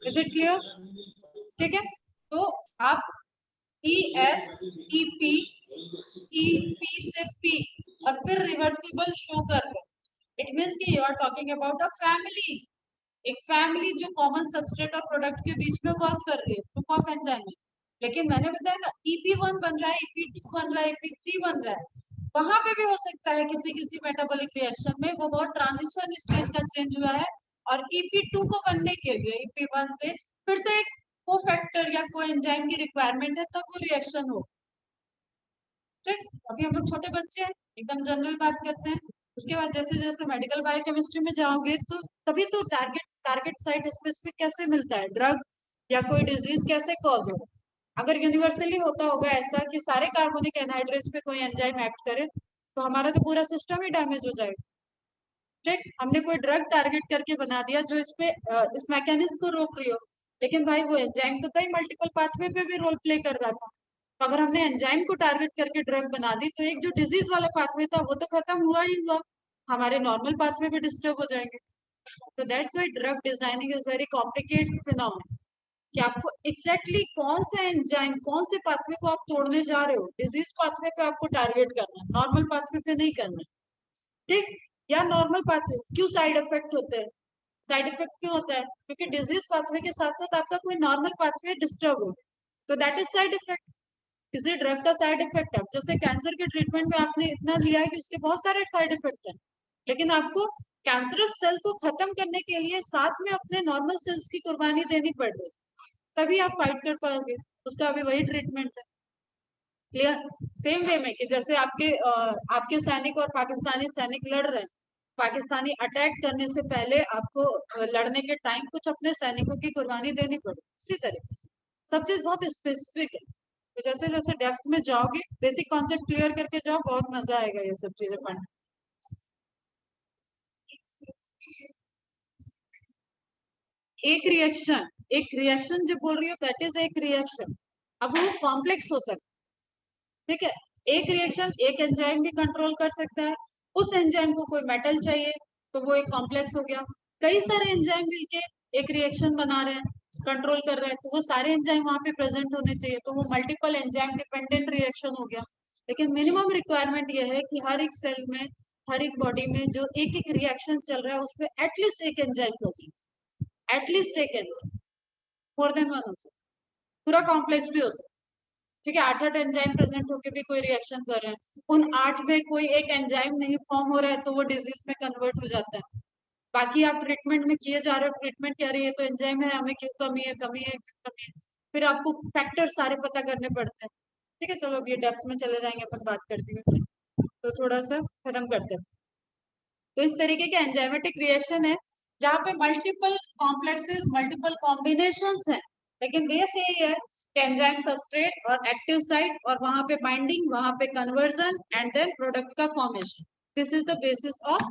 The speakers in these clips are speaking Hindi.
Is it clear? ठीक है, तो आप ई एस ई पी से पी और फिर रिवर्सिबल शो कर रहे हो। इट मीन्स कि you are talking about a family, एक फैमिली जो कॉमन सबस्ट्रेट और प्रोडक्ट के बीच में वर्क कर रही है, ग्रुप ऑफ एंजाइम। लेकिन मैंने बताया ना, EP1 बन रहा है, EP2 बन रहा है, EP3 बन रहा है, वहां पे भी हो सकता है किसी किसी मेटाबॉलिक रिएक्शन में वो बहुत ट्रांजिशन स्टेज का चेंज हुआ है, और EP2 को बनने के लिए EP1 से फिर से एक को फैक्टर या को एंजाइम की रिक्वायरमेंट है, तब वो रिएक्शन हो। ठीक, अभी हम लोग छोटे बच्चे हैं, एकदम जनरल बात करते हैं। उसके बाद जैसे जैसे मेडिकल बायोकेमिस्ट्री में जाओगे तो तभी तो टारगेट टारगेट साइट स्पेसिफिक कैसे मिलता है, ड्रग या कोई डिजीज कैसे कॉज हो। अगर यूनिवर्सली होता होगा ऐसा कि सारे कार्बोनिक एनहाइड्रेट्स पे कोई एंजाइम एक्ट करे, तो हमारा तो पूरा सिस्टम ही डैमेज हो जाएगा। ठीक, हमने कोई ड्रग टारगेट करके बना दिया जो इस पे इस मैकेनिज्म को रोक रही हो, लेकिन भाई वो एंजाइम तो कई मल्टीपल पाथवे पे भी रोल प्ले कर रहा था। तो अगर हमने एंजाइम को टारगेट करके ड्रग बना दी तो एक जो डिजीज वाला पाथवे था वो तो खत्म हुआ ही हुआ, हमारे नॉर्मल पाथवे भी डिस्टर्ब हो जाएंगे। तो that's why drug designing is very complicated phenomena, कि आपको एग्जैक्टली कौन सा एंजाइम कौन से पाथवे को आप तोड़ने जा रहे हो, डिजीज पाथवे पे आपको टारगेट करना है, नॉर्मल पाथवे पे नहीं करना है। ठीक, या नॉर्मल पाथवे क्यों साइड इफेक्ट होते हैं, साइड इफेक्ट क्यों होता है, क्योंकि डिजीज पाथवे के साथ साथ आपका कोई नॉर्मल पाथवे डिस्टर्ब हो, तो दैट इज साइड इफेक्ट। किसी ड्रग का साइड इफेक्ट है, जैसे कैंसर के ट्रीटमेंट में आपने इतना लिया है कि उसके बहुत सारे साइड इफेक्ट हैं, लेकिन आपको कैंसरस सेल को खत्म करने के लिए साथ में अपने नॉर्मल सेल्स की कुर्बानी देनी पड़ रही है, तभी आप फाइट कर पाओगे, उसका अभी वही ट्रीटमेंट है। क्लियर? सेम वे में कि जैसे आपके सैनिक और पाकिस्तानी सैनिक लड़ रहे हैं, पाकिस्तानी अटैक करने से पहले आपको लड़ने के टाइम कुछ अपने सैनिकों की कुर्बानी देनी पड़ी, उसी तरीके से सब चीज बहुत स्पेसिफिक है। तो जैसे जैसे डेप्थ में जाओगे, बेसिक कॉन्सेप्ट क्लियर करके जाओ, बहुत मजा आएगा ये सब चीजें पढ़ने। एक रिएक्शन जो बोल रही हो दैट इज एक रिएक्शन। अब वो कॉम्प्लेक्स हो सकता है, ठीक है, एक रिएक्शन एक एंजाइम भी कंट्रोल कर सकता है, उस एंजाइम को कोई मेटल चाहिए तो वो एक कॉम्प्लेक्स हो गया। कई सारे एंजाइम मिलके एक रिएक्शन बना रहे हैं, कंट्रोल कर रहे हैं, तो वो सारे एंजाइम वहां पे प्रेजेंट होने चाहिए, तो वो मल्टीपल एंजाइम डिपेंडेंट रिएक्शन हो गया। लेकिन मिनिमम रिक्वायरमेंट ये है कि हर एक सेल में, हर एक बॉडी में जो एक एक रिएक्शन चल रहा है उसमें एटलीस्ट एक एंजाइम प्रेजेंट, एटलीस्ट एक एंजाइम, मोर देन वन हो सकता, पूरा कॉम्प्लेक्स भी हो सकता। ठीक है, 8 एंजाइम प्रेजेंट होकर भी कोई रिएक्शन कर रहे हैं, उन 8 में कोई एक एंजाइम नहीं फॉर्म हो रहा है तो वो डिजीज में कन्वर्ट हो जाता है। बाकी आप ट्रीटमेंट में किए जा रहे हो, ट्रीटमेंट कह रही है तो एंजाइम है, हमें क्यों कमी है, कमी है, क्यों कमी है, फिर आपको फैक्टर सारे पता करने पड़ते हैं। ठीक है, चलो अब ये डेप्थ में चले जाएंगे, अपन बात करती है, तो थोड़ा सा खत्म करते हैं। तो इस तरीके के एंजाइमेटिक रिएक्शन है जहाँ पे मल्टीपल कॉम्प्लेक्सेस, मल्टीपल कॉम्बिनेशंस हैं, लेकिन बेस यही है कि एंजाइम सबस्ट्रेट और एक्टिव साइट, और वहां पे बाइंडिंग, वहां पे कन्वर्जन एंड देन प्रोडक्ट का formation. This is the basis of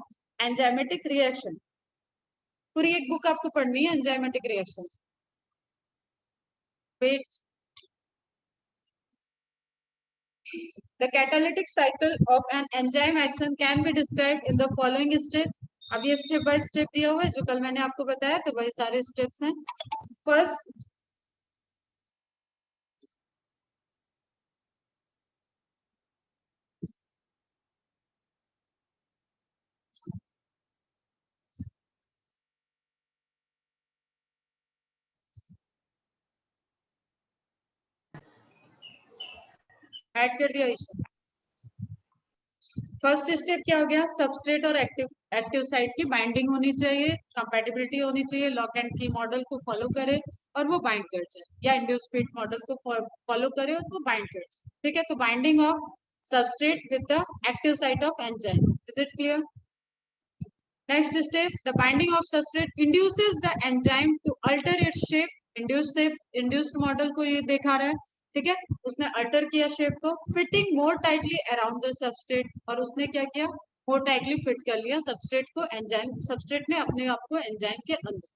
enzymatic reaction. पूरी एक बुक आपको पढ़नी है enzymatic reaction. Wait, the catalytic cycle of an enzyme action can be described in the following steps. अब ये स्टेप बाय स्टेप दिया हुआ है जो कल मैंने आपको बताया, तो वही सारे स्टेप्स हैं। फर्स्ट, ऐड कर दिया इसे। फर्स्ट स्टेप क्या हो गया, सबस्ट्रेट और एक्टिव एक्टिव साइट की बाइंडिंग होनी चाहिए, कंपैटिबिलिटी होनी चाहिए, लॉक एंड की मॉडल को फॉलो करे और वो बाइंड कर जाए, या इंड्यूस फीड मॉडल को फॉलो करे और वो बाइंड कर जाए। ठीक है, तो binding of substrate with the active site of enzyme, is it clear? Next step, the binding of substrate induces the enzyme to alter its shape. Induced model को ये दिखा रहा है, ठीक है, उसने अल्टर किया शेप को, fitting more tightly around the substrate, और उसने क्या किया, मोर टाइटली फिट कर लिया सबस्ट्रेट को, एंजाइम सबस्ट्रेट ने अपने आप को एंजाइम के अंदर।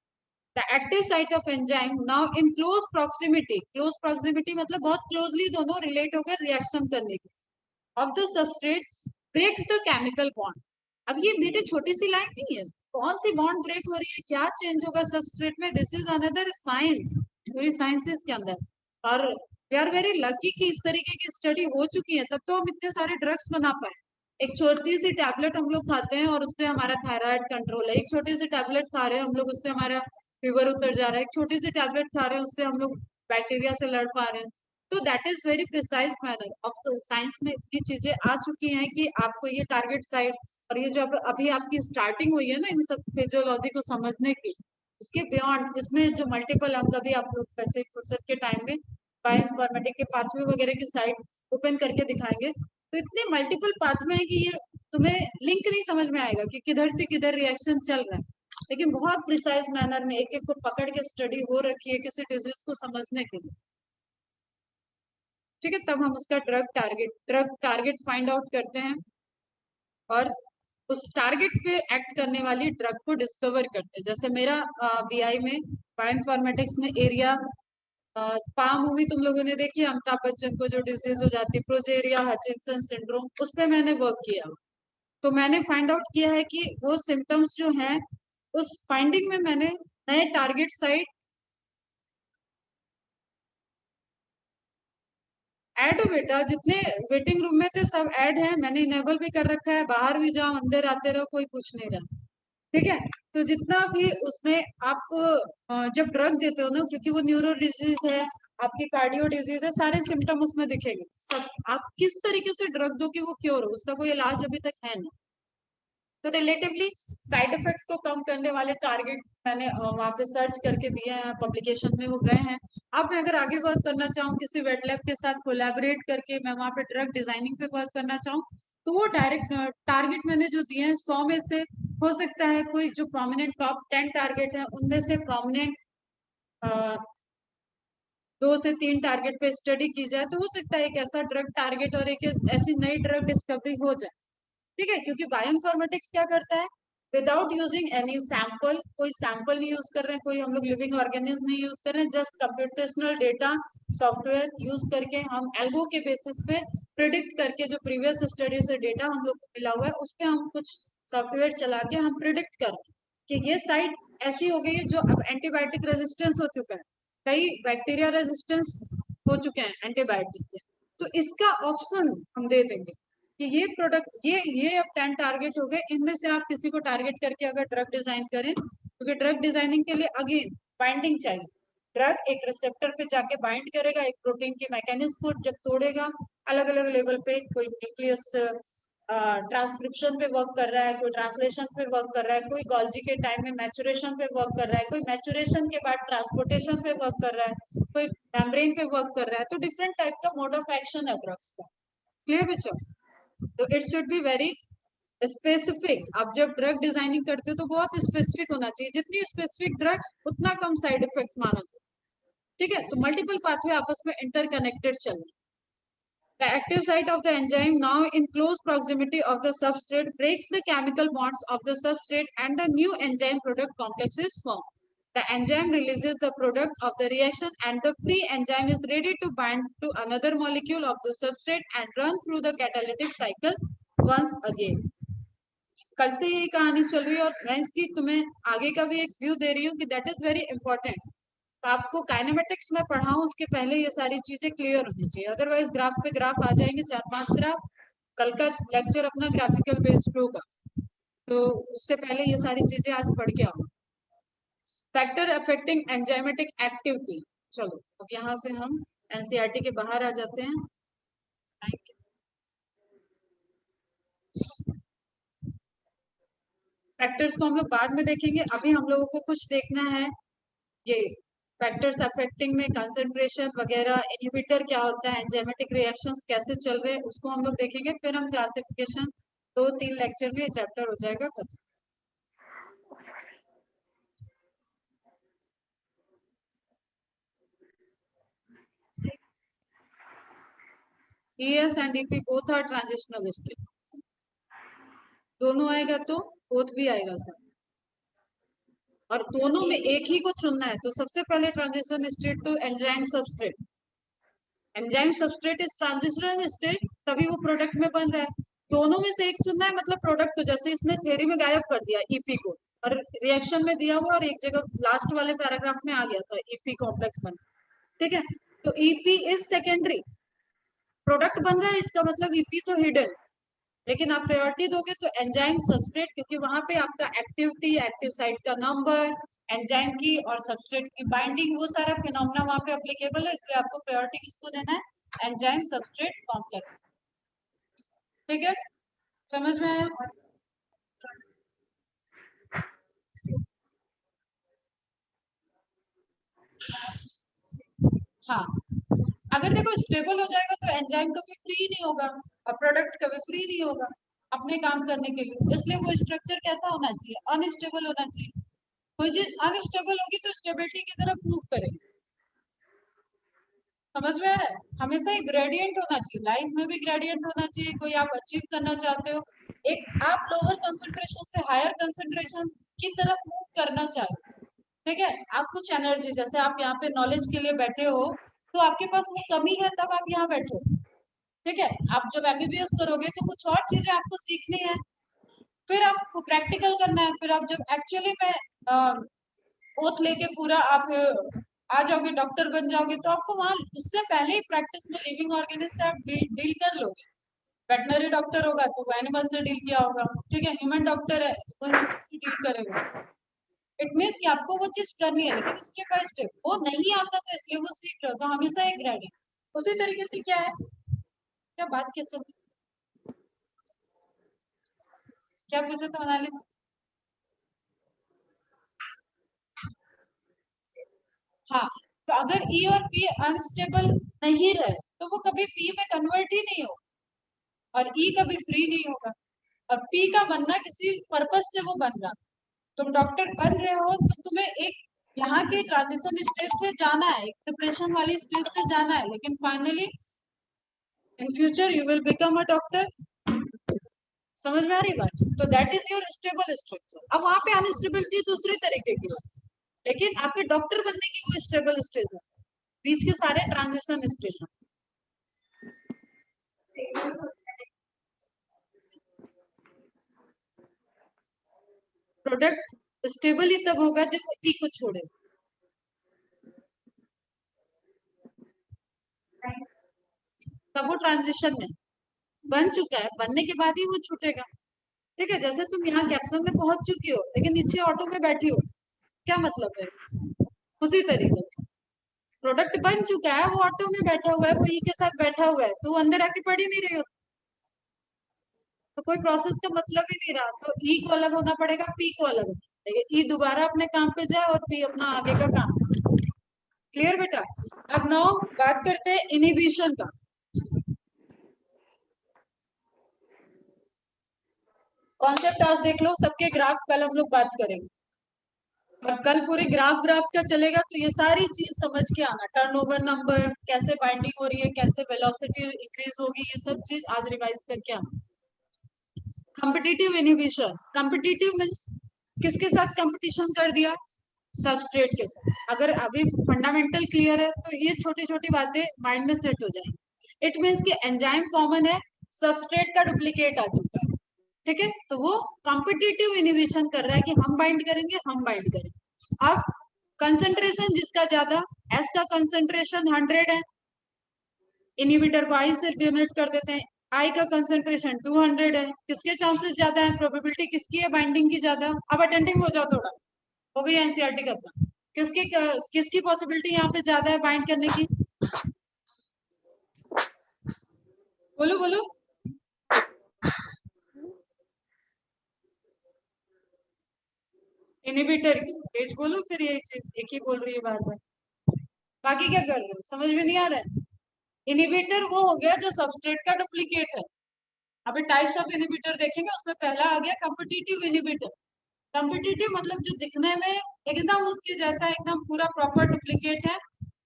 The active site of enzyme now in close proximity मतलब बहुत क्लोजली दोनों रिलेट होकर रिएक्शन करने के, of the substrate breaks the chemical bond. अब ये बेटे छोटी सी लाइन नहीं है, कौन सी बॉन्ड ब्रेक हो रही है, क्या चेंज होगा सबस्ट्रेट में, दिस इज अनदर साइंस, पूरी साइंसेस के अंदर। और वी आर वेरी लकी कि इस तरीके की स्टडी हो चुकी है, तब तो हम इतने सारे ड्रग्स बना पाए। एक छोटी सी टैबलेट हम लोग खाते हैं और उससे हमारा थायराइड कंट्रोल है, एक छोटी सी टैबलेट खा रहे हैं हम लोग, उससे हमारा फीवर उतर जा रहा है, एक छोटी सी टैबलेट खा रहे हैं उससे हम लोग बैक्टीरिया से लड़ पा रहे हैं। तो that is very precise manner of science में ये चीजें आ चुकी हैं कि आपको ये टारगेट साइट और ये जो अभी आपकी स्टार्टिंग हुई है ना इन सब फिजियोलॉजी को समझने की, उसके बियॉन्ड इसमें जो मल्टीपल, हम कभी आप लोग वैसे फुर्सत के टाइम में बायोइन्फॉर्मेटिक के पाथवे वगैरह की साइट ओपन करके दिखाएंगे, तो इतने मल्टीपल पाथवे हैं कि ये तुम्हें लिंक नहीं समझ में आएगा कि किधर से किधर रिएक्शन चल रहा है, लेकिन बहुत प्रिसाइज मैनर में एक एक को पकड़ के स्टडी हो रखी है किसी डिजीज को समझने के लिए। ठीक है, तब हम उसका ड्रग टारगेट फाइंड आउट करते हैं और उस टारगेट पे एक्ट करने वाली ड्रग को डिस्कवर करते हैं। जैसे मेरा बीआई में बायोइन्फॉर्मेटिक्स में एरिया, पा मूवी तुम लोगों ने देखी, अमिताभ बच्चन को जो डिजीज हो जाती है प्रोजेरिया हचिंसन सिंड्रोम, उस पे मैंने वर्क किया। तो मैंने फाइंड आउट किया है कि वो सिम्टम्स जो हैं, उस फाइंडिंग में मैंने नए टारगेट साइट ऐड हो बेटा, जितने वेटिंग रूम में थे सब ऐड है, मैंने इनेबल भी कर रखा है, बाहर भी जाओ अंदर आते रहो, कोई पूछ नहीं रहा। ठीक है, तो जितना भी उसमें आप जब ड्रग देते हो ना, क्योंकि वो न्यूरो डिजीज है, आपकी कार्डियो डिजीज है, सारे सिम्टम उसमें दिखेंगे सब, आप किस तरीके से ड्रग दो कि वो क्योर हो, उसका कोई इलाज अभी तक है नहीं। तो रिलेटिवली साइड इफेक्ट को कम करने वाले टारगेट मैंने वहां पे सर्च करके दिए हैं, पब्लिकेशन में वो गए हैं। अब मैं अगर आगे वर्क करना चाहूँ किसी वेट लैब के साथ कोलैबोरेट करके, मैं वहां पे ड्रग डिजाइनिंग पे वर्क करना चाहूँ, तो वो डायरेक्ट टारगेट मैंने जो दिए हैं 100 में से हो सकता है कोई जो प्रोमिनेंट टॉप 10 टारगेट है उनमें से प्रोमिनेंट 2 से 3 टारगेट पे स्टडी की जाए, तो हो सकता है एक ऐसा ड्रग टारगेट और एक ऐसी नई ड्रग डिस्कवरी हो जाए। ठीक है, क्योंकि बायोइन्फॉर्मेटिक्स क्या करता है, विदाउट यूजिंग एनी सैंपल, कोई सैंपल नहीं यूज कर रहे हैं, कोई हम लोग लिविंग ऑर्गेनिज्म नहीं यूज कर रहे हैं, just computational data software use करके हम एल्गो के बेसिस पे प्रिडिक्ट करके, जो प्रीवियस स्टडी से डेटा हम लोग को मिला हुआ है उस पर हम कुछ सॉफ्टवेयर चला के हम प्रिडिक्ट कर रहे हैं कि ये साइट ऐसी हो गई है जो अब एंटीबायोटिक रेजिस्टेंस हो चुका है, कई बैक्टीरिया रेजिस्टेंस हो चुके हैं एंटीबायोटिक के, तो इसका ऑप्शन हम दे देंगे कि ये प्रोडक्ट, ये अब 10 टारगेट हो गए, इनमें से आप किसी को टारगेट करके अगर ड्रग डिजाइन करें, क्योंकि ड्रग डिजाइनिंग के लिए अगेन बाइंडिंग चाहिए। ड्रग एक रिसेप्टर पे जाके बाइंड करेगा, एक प्रोटीन के मैकेनिज्म को जब तोड़ेगा, अलग अलग लेवल पे, कोई न्यूक्लियस ट्रांसक्रिप्शन पे वर्क कर रहा है, कोई ट्रांसलेशन पे वर्क कर रहा है, कोई गॉल्जी के टाइम में मैचुरेशन पे वर्क कर रहा है, कोई मैचुरेशन के बाद ट्रांसपोर्टेशन पे वर्क कर रहा है, कोई मेम्ब्रेन पे वर्क कर रहा है, तो डिफरेंट टाइप का मोड ऑफ एक्शन है ड्रग्स का। क्लियर बच्चों? तो it should be very specific. आप जब ड्रग डिजाइनिंग करते हो तो बहुत स्पेसिफिक होना चाहिए, जितनी स्पेसिफिक ड्रग उतना कम साइड इफेक्ट माना जाए। ठीक है, तो मल्टीपल पाथवे आपस में इंटरकनेक्टेड चल रहे हैं। The active site of the enzyme, now in close proximity of the substrate, breaks the chemical bonds of the substrate and the new enzyme product complex is formed. The enzyme releases the product of the reaction and the free enzyme is ready to bind to another molecule of the substrate and run through the catalytic cycle once again. कल से ये कहानी चल रही है और मैं इसकी तुम्हें आगे का भी एक व्यू दे रही हूँ कि दैट इज वेरी इंपॉर्टेंट। तो आपको काइनेमेटिक्स में पढ़ाऊं उसके पहले ये सारी चीजें क्लियर होनी चाहिए, अदरवाइज ग्राफ पे ग्राफ आ जाएंगे, 4-5 ग्राफ, कल का लेक्चर अपना ग्राफिकल बेस्ड होगा, तो उससे पहले ये सारी चीजें आज पढ़ के आओ। फैक्टर अफेक्टिंग एंजाइमेटिक एक्टिविटी, चलो अब यहाँ से हम एनसीईआरटी के बाहर आ जाते हैं। फैक्टर्स को हम लोग बाद में देखेंगे, अभी हम लोगों को कुछ देखना है ये फैक्टर्स अफेक्टिंग में कंसंट्रेशन वगैरह, इनहिबिटर क्या होता है, एंजाइमेटिक रिएक्शंस कैसे चल रहे हैं उसको हम लोग देखेंगे, फिर हम क्लासिफिकेशन 2-3 लेक्चर में ये चैप्टर हो जाएगा खत्म। ES and EP both are transitional state, दोनों आएगा तो बोथ भी आएगा सर, और दोनों में एक ही को चुनना है, तो सबसे पहले ट्रांजिशन स्टेट तो enzyme substrate, enzyme substrate is transitional state, तभी वो प्रोडक्ट में बन रहा है। दोनों में से एक चुनना है, मतलब प्रोडक्ट को, जैसे इसने थ्योरी में गायब कर दिया EP को, और रिएक्शन में दिया हुआ और एक जगह लास्ट वाले पैराग्राफ में आ गया था ईपी कॉम्प्लेक्स बन, ठीक है। तो ईपी इज सेकेंडरी, प्रोडक्ट बन रहा है इसका मतलब ईपी तो हिडन, लेकिन आप प्रायोरिटी दोगे तो एंजाइम सबस्ट्रेट, क्योंकि वहां पे आपका एक्टिविटी, एक्टिव साइट का नंबर, एंजाइम की और सबस्ट्रेट की बाइंडिंग, वो सारा फिनोमेना वहां पे एप्लीकेबल है, इसलिए आपको प्रायोरिटी किसको देना है, एंजाइम सबस्ट्रेट कॉम्प्लेक्स, ठीक है, समझ में आया। हाँ, अगर देखो स्टेबल हो जाएगा तो एंजाइम कभी फ्री नहीं होगा और प्रोडक्ट कभी फ्री नहीं होगा अपने काम करने के लिए, इसलिए वो स्ट्रक्चर कैसा होना चाहिए, अनस्टेबल होना चाहिए। कोई चीज अनस्टेबल होगी तो स्टेबिलिटी की तरफ मूव करेगी, समझ में आ रहा है। हमेशा एक ग्रेडियंट होना चाहिए, लाइफ में भी ग्रेडियंट होना चाहिए, कोई आप अचीव करना चाहते हो, एक आप लोअर कंसंट्रेशन से हायर कंसंट्रेशन की तरफ मूव करना चाहते हो, ठीक है। आप कुछ एनर्जी, जैसे आप यहाँ पे नॉलेज के लिए बैठे हो तो आपके पास वो कमी है तब आप यहाँ बैठे हो, ठीक है। आप जब एमबीबीएस करोगे तो कुछ और चीजें आपको सीखनी है, फिर आपको प्रैक्टिकल करना है, फिर आप जब एक्चुअली में ओथ लेके पूरा आप आ जाओगे, डॉक्टर बन जाओगे, तो आपको वहां उससे पहले ही प्रैक्टिस में लिविंग ऑर्गेनिज्म से आप डील कर लोगे। वेटनरी डॉक्टर होगा तो वो एनिमल से डील किया होगा, ठीक है, ह्यूमन डॉक्टर है तो डील करेगा। इट मीन्स कि आपको वो चीज करनी है, लेकिन स्टेप बाय स्टेप, वो नहीं आता था इसलिए वो सीख रहे हो, तो हमेशा एक रेडी। उसी तरीके से क्या है, क्या बात क्या चल रही, क्या पूछे तो मनाली। हाँ, तो अगर ई और पी अनस्टेबल नहीं रहे तो वो कभी पी में कन्वर्ट ही नहीं हो और ई कभी फ्री नहीं होगा। और पी का बनना किसी पर्पस से वो बन रहा, तुम डॉक्टर बन रहे हो तो तुम्हें एक यहाँ के ट्रांजिशन स्टेज से जाना है, एक प्रिपरेशन वाली स्टेज से जाना है, लेकिन finally in future you will become a doctor, समझ में आ रही बात। तो that is your stable structure. अब वहां पे अनस्टेबिलिटी दूसरी तरीके की होती है, लेकिन आपके डॉक्टर बनने की वो स्टेबल स्टेज है, बीच के सारे ट्रांजिशन स्टेज है। प्रोडक्ट स्टेबल ही तब होगा जब वो ई को छोड़े, तब वो ट्रांजिशन में बन चुका है, बनने के बाद ही वो छूटेगा, ठीक है। जैसे तुम यहाँ कैप्सन में पहुंच चुकी हो लेकिन नीचे ऑटो में बैठी हो, क्या मतलब है, उसी तरीके से प्रोडक्ट बन चुका है, वो ऑटो में बैठा हुआ है, वो ई के साथ बैठा हुआ है, तो वो अंदर आके पढ़ ही नहीं रही हो, तो कोई प्रोसेस का मतलब ही नहीं रहा, तो ई को अलग होना पड़ेगा, पी को अलग होना पड़ेगा, ई दोबारा अपने काम पे जाए और पी अपना आगे का काम। क्लियर बेटा। अब नाउ बात करते हैं इनहिबिशन का। कॉन्सेप्ट आज देख लो, सबके ग्राफ कल हम लोग बात करेंगे, और कल पूरे ग्राफ ग्राफ का चलेगा, तो ये सारी चीज समझ के आना, टर्नओवर नंबर कैसे बाइंडिंग हो रही है, कैसे वेलोसिटी इंक्रीज होगी, ये सब चीज आज रिवाइज करके आना। कॉम्पिटिटिव इनहिबिशन, कॉम्पिटिटिव मीन्स किसके साथ कंपटीशन कर दिया, सबस्ट्रेट के साथ। अगर अभी फंडामेंटल क्लियर है तो ये छोटी छोटी बातें माइंड में सेट हो जाएंगी। इट मीन्स कि एंजाइम कॉमन है, सबस्ट्रेट का डुप्लीकेट आ चुका है, ठीक है, तो वो कॉम्पिटिटिव इनहिबिशन कर रहा है कि हम बाइंड करेंगे, हम बाइंड करेंगे। अब कंसंट्रेशन जिसका ज्यादा, एस का कंसंट्रेशन 100 है, इनहिबिटर को आई से डिनोट कर देते हैं, आई का कंसंट्रेशन 200 है, किसके चांसेस ज्यादा है, प्रोबेबिलिटी किसकी है बाइंडिंग की ज्यादा। अब अटेंटिव हो जाओ थोड़ा, हो गई एनसीईआरटी खत्म, किसकी किसकी पॉसिबिलिटी यहाँ पे ज्यादा है बाइंड करने की, बोलो बोलो। इनहिबिटर की तेज बोलो, फिर यही चीज एक ही बोल रही है बार बार, बाकी क्या कर रहे हो, समझ में नहीं आ रहा है। इनहिबिटर वो हो गया जो सबस्ट्रेट का डुप्लीकेट है। अभी टाइप्स ऑफ इनहिबिटर देखेंगे, उसमें पहला आ गया कॉम्पिटिटिव इनहिबिटर। कॉम्पिटिटिव मतलब जो दिखने में एकदम उसके जैसा, एकदम पूरा प्रॉपर डुप्लीकेट है,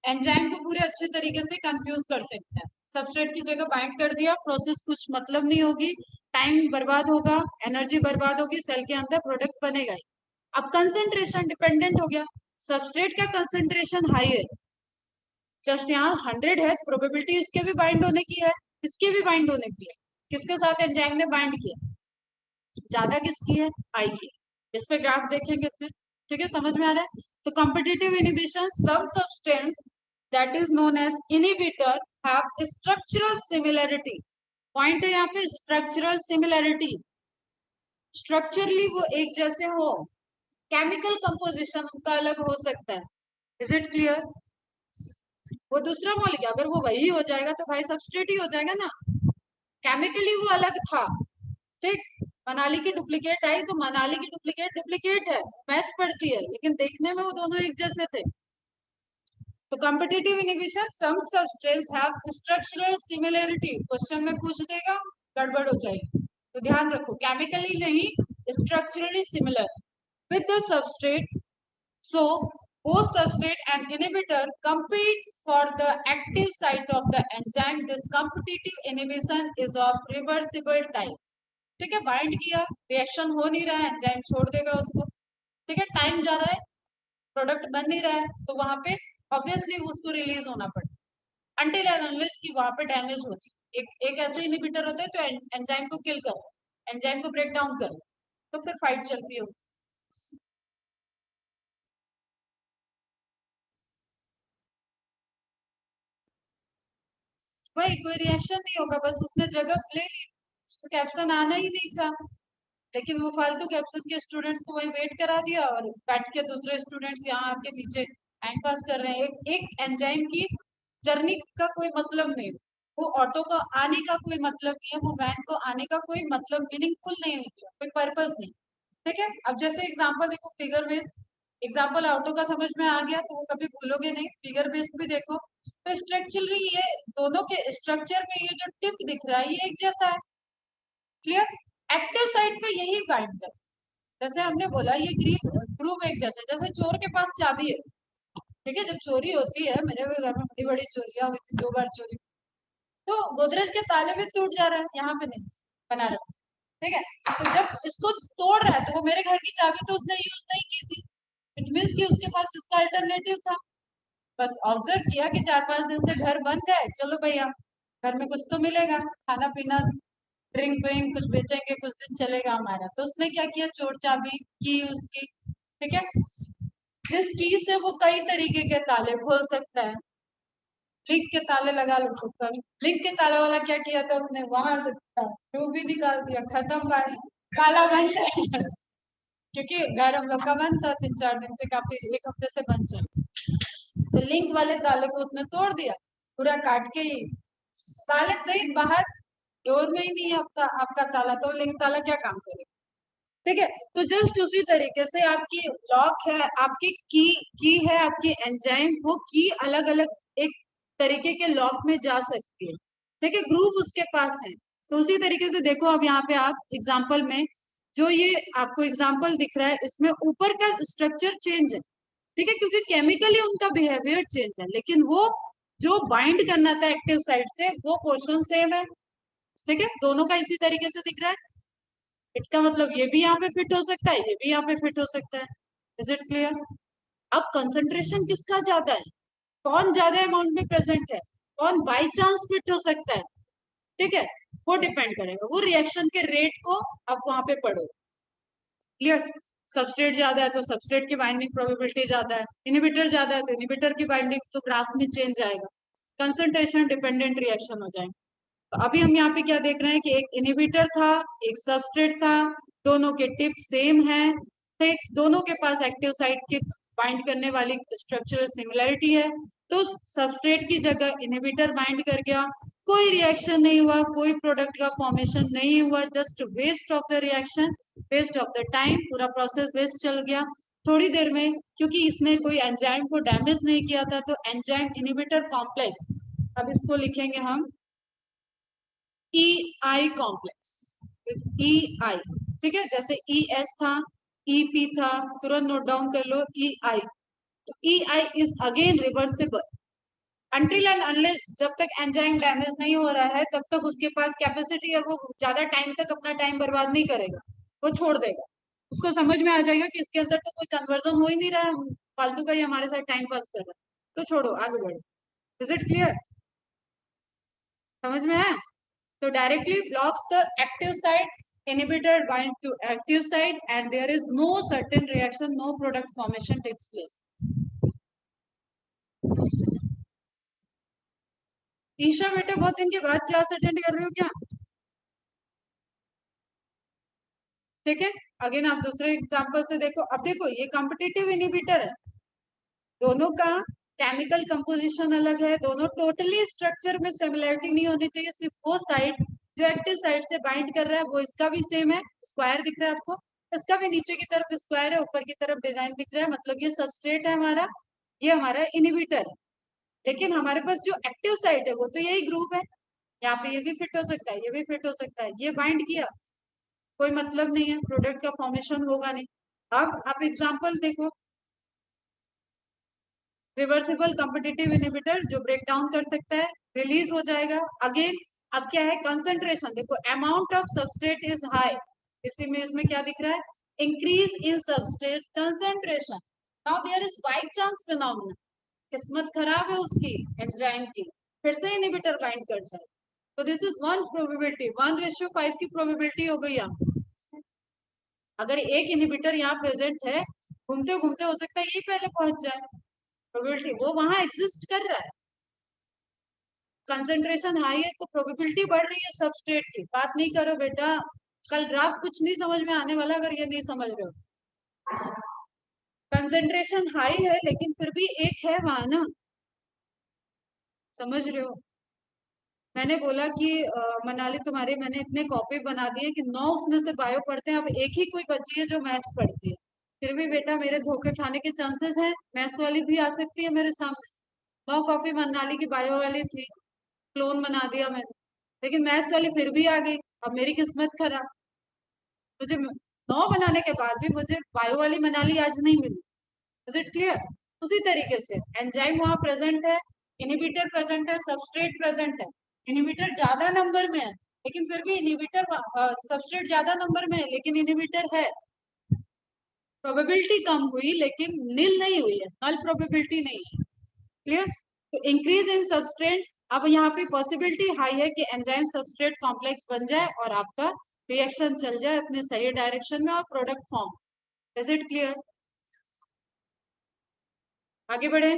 एंजाइम को पूरे अच्छे तरीके से कंफ्यूज कर सकते हैं, सबस्ट्रेट की जगह बाइंड कर दिया, प्रोसेस कुछ मतलब नहीं होगी, टाइम बर्बाद होगा, एनर्जी बर्बाद होगी, सेल के अंदर प्रोडक्ट बनेगा ही। अब कंसेंट्रेशन डिपेंडेंट हो गया, सबस्ट्रेट का कंसेंट्रेशन हाई है, जस्ट यहाँ 100 है, प्रोबेबिलिटी इसके भी बाइंड होने की है, इसके भी बाइंड होने की है, किसके साथ एंजाइम ने बाइंड किया, ज्यादा किसकी है, आई की। इस पे ग्राफ देखेंगे फिर, ठीक है, समझ में आ रहा है। तो competitive inhibition, some substance that is known as inhibitor have structural similarity. Point है यहाँ पे स्ट्रक्चरल सिमिलरिटी, स्ट्रक्चरली वो एक जैसे हो, केमिकल कंपोजिशन उनका अलग हो सकता है। Is it clear? वो दूसरा मॉलिक्यूल अगर वो वही हो जाएगा तो भाई सबस्ट्रेट ही हो जाएगा ना, केमिकली वो अलग था, ठीक। मनाली की डुप्लीकेट आई तो मनाली की डुप्लीकेट डुप्लीकेट है, मैच पड़ती है, लेकिन देखने में वो दोनों एक जैसे थे। तो competitive inhibition, some substance have structural similarity, question में पूछ देगा, गड़बड़ हो जाएगी, तो ध्यान रखो केमिकली नहीं, structurally similar with the substrate. So both substrate and inhibitor compete for the active site of the enzyme. This competitive inhibition is of reversible type. ठीक है, बाइंड किया, रिएक्शन हो नहीं रहा है, एंजाइम छोड़ देगा उसको, ठीक है, टाइम जा रहा है, प्रोडक्ट बन नहीं रहा है, तो वहां पे ऑब्वियसली उसको रिलीज होना पड़ता है अनटिल एंड अनलेस कि वहां पे डैमेज हो। एक ऐसे इनिबिटर होता है जो एंजाइम को किल कर, एंजाइम को ब्रेक डाउन कर, तो फिर फाइट चलती है। भाई कोई रिएक्शन नहीं होगा, बस उसने जगह ले ली, उसको कैप्शन आना ही नहीं था, लेकिन वो फालतू कैप्शन के स्टूडेंट्स को वही वेट करा दिया और बैठ के दूसरे स्टूडेंट्स यहाँ आके नीचे टाइम पास कर रहे हैं। एक एंजाइम की जर्नी का कोई मतलब नहीं, वो ऑटो का आने का कोई मतलब नहीं है, वो वैन को आने का कोई मतलब मीनिंगफुल नहीं निकला, कोई पर्पस नहीं, ठीक है। अब जैसे एग्जांपल देखो, फिगर बेस्ड एग्जांपल ऑटो का समझ में आ गया तो वो कभी भूलोगे नहीं, फिगर बेस्ड भी देखो। तो स्ट्रक्चरली ये दोनों के स्ट्रक्चर में ये जो टिप दिख रहा है ये एक जैसा है, क्लियर। एक्टिव साइड पे यही बाइंड कर, जैसे हमने बोला ये ग्रुप एक जैसे, जैसे चोर के पास चाबी है, ठीक है, जब चोरी होती है, मेरे भी घर में बड़ी बड़ी चोरियां हुई थी, 2 बार चोरी, तो गोदरेज के ताले भी टूट जा रहा है, यहाँ पे नहीं, बनारस, ठीक है। तो जब इसको तोड़ रहा है तो वो मेरे घर की चाबी तो उसने यूज नहीं की थी, इट मीन्स कि उसके पास इसका अल्टरनेटिव था। बस ऑब्जर्व किया कि 4-5 दिन से घर बंद है, चलो भैया घर में कुछ तो मिलेगा, खाना पीना, ड्रिंक व्रिंक कुछ बेचेंगे, कुछ दिन चलेगा हमारा, तो उसने क्या किया, चोर चाबी की उसकी, ठीक है, जिस की से वो कई तरीके के ताले खोल सकता है, लिंक के ताले लगा लो, तो कल लिंक के ताले वाला क्या किया था उसने, वहां से टू भी निकाल दिया, खत्म बात, ताला बंद है। क्योंकि घर हम लोग का बंद था 3-4 दिन से, काफी 1 हफ्ते से बंद चल, तो लिंक वाले ताले को उसने तोड़ दिया, पूरा काट के ही, ताले सहित बाहर, डोर में ही नहीं है आपका आपका ताला, तो लिंक ताला क्या काम करेगा, ठीक है। तो जस्ट उसी तरीके से आपकी लॉक है, आपकी की है, आपकी एंजाइम, वो की अलग अलग एक तरीके के लॉक में जा सकती है, ठीक है, ग्रुप उसके पास है। तो उसी तरीके से देखो, अब यहाँ पे आप एग्जाम्पल में जो ये आपको एग्जाम्पल दिख रहा है, इसमें ऊपर का स्ट्रक्चर चेंज है, ठीक है, क्योंकि केमिकली उनका बिहेवियर चेंज है, लेकिन वो जो बाइंड करना था एक्टिव साइड से वो पोर्शन सेम है, ठीक है, दोनों का इसी तरीके से दिख रहा है। इसका मतलब ये भी यहाँ पे फिट हो सकता है, ये भी यहाँ पे फिट हो सकता है। Is it clear? अब कंसंट्रेशन किसका ज्यादा है, कौन ज्यादा अमाउंट में प्रेजेंट है, कौन बाई चांस फिट हो सकता है, ठीक है, वो डिपेंड करेगा, वो रिएक्शन के रेट को आप वहां पे पढ़ो, क्लियर। सबस्ट्रेट ज्यादा है तो सबस्ट्रेट की बाइंडिंग प्रोबेबिलिटी ज्यादा है, इनिबिटर ज्यादा है तो इनिबिटर की बाइंडिंग तो ग्राफ में चेंज आएगा, कंसंट्रेशन डिपेंडेंट रिएक्शन हो जाएगा। तो अभी हम यहाँ पे क्या देख रहे हैं कि एक इनिबिटर था, एक सबस्ट्रेट था, दोनों के टिप सेम है, ठीक, दोनों के पास एक्टिव साइट के बाइंड करने वाली स्ट्रक्चरल सिमिलरिटी है, तो सबस्ट्रेट की जगह इनिबिटर बाइंड कर गया, कोई रिएक्शन नहीं हुआ, कोई प्रोडक्ट का फॉर्मेशन नहीं हुआ, just waste of the reaction, waste of the time, पूरा प्रोसेस वेस्ट चल गया थोड़ी देर में, क्योंकि इसने कोई एंजाइम को डैमेज नहीं किया था, तो एंजाइम इनिबिटर कॉम्प्लेक्स, अब इसको लिखेंगे हम ई आई कॉम्प्लेक्स, ई आई, ठीक है, जैसे ई एस था, ई पी था, तुरंत नोट डाउन कर लो ई आई, तो E I is again reversible until and unless, जब तक एंजाइम डैमेज नहीं हो रहा है तब तक उसके पास कैपेसिटी है, वो ज्यादा टाइम तक अपना टाइम बर्बाद नहीं करेगा, वो छोड़ देगा, उसको समझ में आ जाएगा कि इसके अंदर तो कोई कन्वर्जन हो ही नहीं रहा है, फालतू का ही हमारे साथ टाइम पास कर रहा है, तो छोड़ो आगे बढ़ो। Is it clear? समझ में है? तो directly blocks the active site, inhibitor bind to active site and there is no certain reaction, no product formation takes place. Isha बेटा बहुत दिन के बाद क्लास अटेंड कर रहे हो क्या? ठीक है, अगेन आप दूसरे एग्जांपल से देखो. अब देखो ये कॉम्पिटिटिव इनहिबिटर है, दोनों का केमिकल कंपोजिशन अलग है, दोनों टोटली स्ट्रक्चर में सिमिलरिटी नहीं होनी चाहिए, सिर्फ वो साइड जो एक्टिव साइड से बाइंड कर रहा है वो इसका भी सेम है, स्क्वायर दिख रहा है आपको, इसका भी नीचे की तरफ स्क्वायर है, ऊपर की तरफ डिजाइन दिख रहा है, मतलब ये सबस्ट्रेट है हमारा, ये हमारा इनहिबिटर है. लेकिन हमारे पास जो एक्टिव साइट है वो तो यही ग्रुप है, यहाँ पे ये भी फिट हो सकता है, ये भी फिट हो सकता है, ये बाइंड किया, कोई मतलब नहीं है, प्रोडक्ट का फॉर्मेशन होगा नहीं. अब आप एग्जांपल देखो, रिवर्सिबल कॉम्पिटिटिव इनहिबिटर जो ब्रेक डाउन कर सकता है, रिलीज हो जाएगा. अगेन अब क्या है, कंसंट्रेशन देखो, amount of substrate is high, इस इमेज में क्या दिख रहा है, increase in substrate concentration. Now there is by chance phenomena, किस्मत खराब है उसकी एंजाइम की, फिर से इनहिबिटर बाइंड कर जाए, तो दिस इज वन प्रोबेबिलिटी, 1:5 की प्रोबेबिलिटी हो गई यहाँ. अगर एक इनहिबिटर यहाँ प्रेजेंट है, घूमते घूमते हो सकता है यही पहले पहुंच जाए, प्रोबेबिलिटी वो वहां एग्जिस्ट कर रहा है, कंसंट्रेशन हाई है तो प्रोबेबिलिटी बढ़ रही है सबस्ट्रेट की. बात नहीं करो बेटा, कल ग्राफ कुछ नहीं समझ में आने वाला अगर ये नहीं समझ रहे हो. कंसंट्रेशन हाई है लेकिन फिर भी एक है वहां ना, समझ रहे हो. मैंने बोला कि मनाली तुम्हारे मैंने इतने कॉपी बना दिए कि 9 उसमें से बायो पढ़ते हैं, अब एक ही कोई बची है जो मैथ्स पढ़ती है. फिर भी बेटा मेरे धोखे खाने के चांसेस हैं, मैथ्स वाली भी आ सकती है मेरे सामने. 9 कॉपी मनाली की बायो वाली थी, क्लोन बना दिया मैंने, लेकिन मैथ्स वाली फिर भी आ गई, अब मेरी किस्मत खराब. मुझे 9 बनाने के बाद भी मुझे बायो वाली मनाली आज नहीं मिली. Is it clear? उसी तरीके से एंजाइम वहां प्रेजेंट है, इनहिबिटर प्रेजेंट है, सबस्ट्रेट प्रेजेंट है, इनहिबिटर ज्यादा नंबर में है लेकिन फिर भी इनहिबिटर, सबस्ट्रेट ज्यादा नंबर में है लेकिन इनहिबिटर है. प्रोबेबिलिटी कम हुई लेकिन नील नहीं हुई है, नल प्रोबेबिलिटी नहीं है. क्लियर? तो इंक्रीज इन सबस्ट्रेट्स, अब यहाँ पे पॉसिबिलिटी हाई है कि एंजाइम सबस्ट्रेट कॉम्प्लेक्स बन जाए और आपका रिएक्शन चल जाए अपने सही डायरेक्शन में और product form. Is it clear? आगे बढ़े.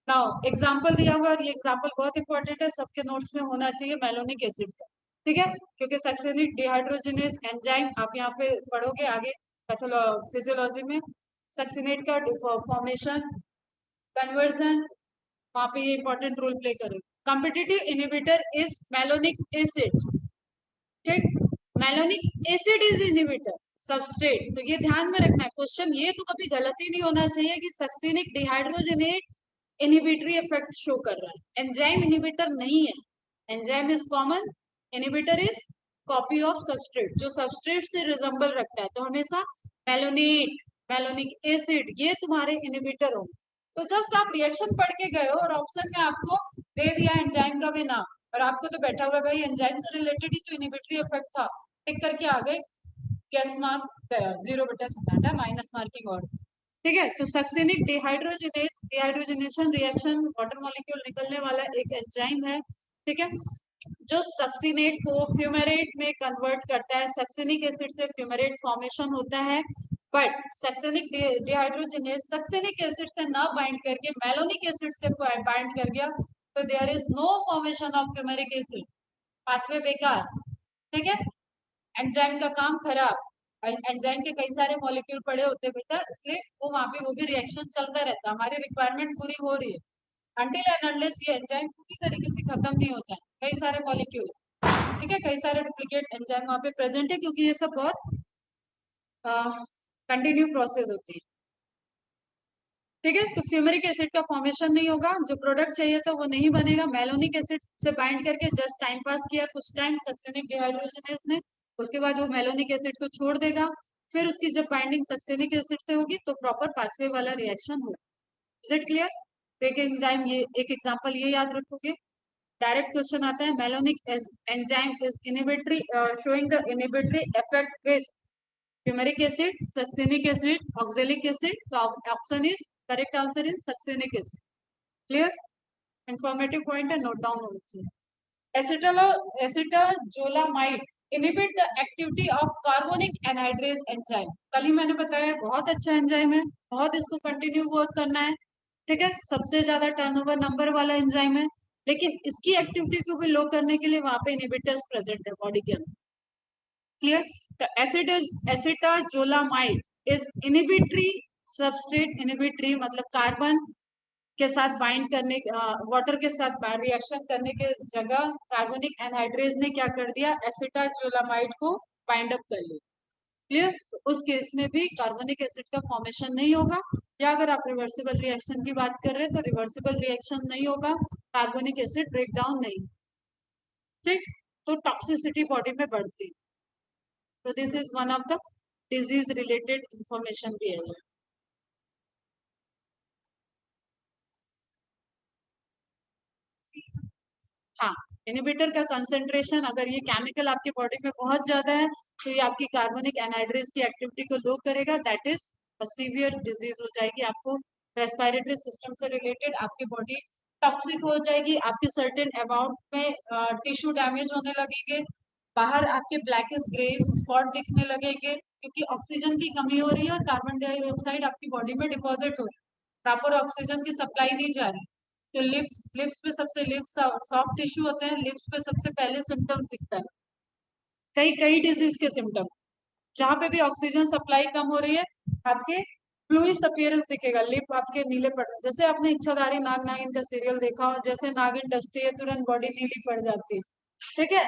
नाउ एग्जांपल दिया हुआ, ये एग्जांपल बहुत इंपॉर्टेंट है, सबके नोट्स में होना चाहिए, मेलोनिक एसिड का. ठीक है, क्योंकि सक्सेनिक डिहाइड्रोजिनेज एंजाइम आप यहाँ पे पढ़ोगे आगे फिजियोलॉजी में, सक्सिनेट का फॉर्मेशन, कन्वर्जन, वहां पे ये इंपॉर्टेंट रोल प्ले करेगा. Competitive inhibitor is malonic acid. ठीक, malonic acid is inhibitor substrate, तो ये ध्यान में रखना है. क्वेश्चन ये तो कभी गलत ही नहीं होना चाहिए कि सक्सिनिक डिहाइड्रोजिनेट इनहिबिटरी इफेक्ट शो कर रहा है, एंजाइम इनहिबिटर नहीं है. Enzyme is common, inhibitor is copy of substrate, जो सबस्ट्रेट से रिजेंबल रखता है, तो हमेशा मेलोनेट, मेलोनिक एसिड ये तुम्हारे इनहिबिटर हो. तो जस्ट आप रिएक्शन पढ़ के गए हो और ऑप्शन में आपको दे दिया एंजाइम का भी नाम, और आपको तो बैठा हुआ भाई एंजाइम से रिलेटेड ही तो इनहिबिटरी इफेक्ट था, टिक करके आ गए, गेस मार्क गया, 0/7 माइनस मार्किंग. और ठीक है, तो succinic dehydrogenase, dehydrogenation reaction, water molecule निकलने वाला एक एंजाइम है. ठीक है, जो सक्सिनेट को फ्यूमेरेट में कन्वर्ट करता है, सक्सेनिक एसिड से फ्यूमेरेट फॉर्मेशन होता है. But succinic dehydrogenase succinic acid से ना बाइंड करके मेलोनिक एसिड से बाइंड कर गया, तो there is no formation of fumaric acid, pathway बेकार. ठीक है, एंजाइम का काम खराब. एंजाइम के कई सारे मॉलिक्यूल पड़े होते बेटा, इसलिए वो वहां पे वो भी रिएक्शन चलता रहता, हमारी रिक्वायरमेंट पूरी हो रही है, अनटिल एंड अनलेस ये एंजाइम पूरी तरीके से खत्म नहीं हो जाए. कई सारे मॉलिक्यूल, ठीक है, कई सारे डुप्लीकेट एंजाइम वहां पे प्रेजेंट है, क्योंकि ये सब बहुत कंटिन्यू प्रोसेस होती है. ठीक है, तो फ्यूमेरिक एसिड का फॉर्मेशन नहीं होगा, जो प्रोडक्ट चाहिए था वो नहीं बनेगा. मेलोनिक एसिड से बाइंड करके जस्ट टाइम पास किया कुछ टाइम सक्सेनिक डिहाइड्रोजिनेज ने, उसके बाद वो मेलोनिक एसिड को छोड़ देगा, फिर उसकी जब बाइंडिंग सक्सेनिक एसिड से होगी तो प्रॉपर पाथवे वाला रिएक्शन होगा. Is it clear? तो एक एंजाइम, ये एक एग्जांपल ये याद रखोगे. डायरेक्ट क्वेश्चन आता है, malonic enzyme is inhibitory, showing the inhibitory effect with fumaric acid, succinic acid, oxalic acid. तो option is, correct answer is succinic acid. Clear? Informative point है, नोट डाउन होना चाहिए. Acetazolamide inhibit the activity of carbonic anhydrase enzyme. कल ही मैंने बताया बहुत अच्छा एंजाइम है, बहुत इसको कंटिन्यू वर्क करना है, ठीक है। सबसे ज्यादा टर्नओवर नंबर वाला एंजाइम है, लेकिन इसकी एक्टिविटी को भी लो करने के लिए वहां पे इनहिबिटर्स प्रेजेंट है बॉडी के अंदर। क्लियर? तो acetazolamide is inhibitory substrate. Inhibitory मतलब कार्बन के साथ बाइंड करने, वाटर के साथ रिएक्शन करने के जगह कार्बोनिक एनहाइड्रेज ने क्या कर दिया, एसिटाजोलामाइड को बाइंड अप कर लिया। क्लियर? तो उस केस में भी कार्बोनिक एसिड का फॉर्मेशन नहीं होगा। या अगर आप रिवर्सिबल रिएक्शन की बात कर रहे हैं तो रिवर्सिबल रिएक्शन नहीं होगा, कार्बोनिक एसिड ब्रेक डाउन नहीं, ठीक। तो टॉक्सिसिटी बॉडी में बढ़ती है। तो this is one of the disease related information भी है। हाँ, इनहिबिटर का कंसेंट्रेशन अगर ये केमिकल आपके बॉडी में बहुत ज्यादा है तो ये आपकी कार्बोनिक एनहाइड्रेज की एक्टिविटी को लो करेगा, दैट इज सीवियर डिजीज हो जाएगी। आपको रेस्पिरेटरी सिस्टम से रिलेटेड आपकी बॉडी टॉक्सिक हो जाएगी, आपके सर्टेन अमाउंट में टिश्यू डैमेज होने लगेंगे, बाहर आपके ब्लैकिश ग्रे स्पॉट दिखने लगेंगे, क्योंकि ऑक्सीजन की कमी हो रही है और कार्बन डाइऑक्साइड आपकी बॉडी में डिपॉजिट हो रही है, प्रॉपर ऑक्सीजन की सप्लाई नहीं जा रही। तो लिप्स लिप्स पे सबसे लिप्स सॉफ्ट टिश्यू होते हैं, लिप्स पे सबसे पहले सिम्टम्स दिखता है, कई कई डिजीज के सिम्टम। जहां पे भी ऑक्सीजन सप्लाई कम हो रही है आपके फ्लूइड अपीयरेंस दिखेगा, लिप आपके नीले पड़, जैसे आपने इच्छाधारी नाग नागिन का सीरियल देखा हो, जैसे नागिन डसती है तुरंत बॉडी नीली पड़ जाती है, ठीक है।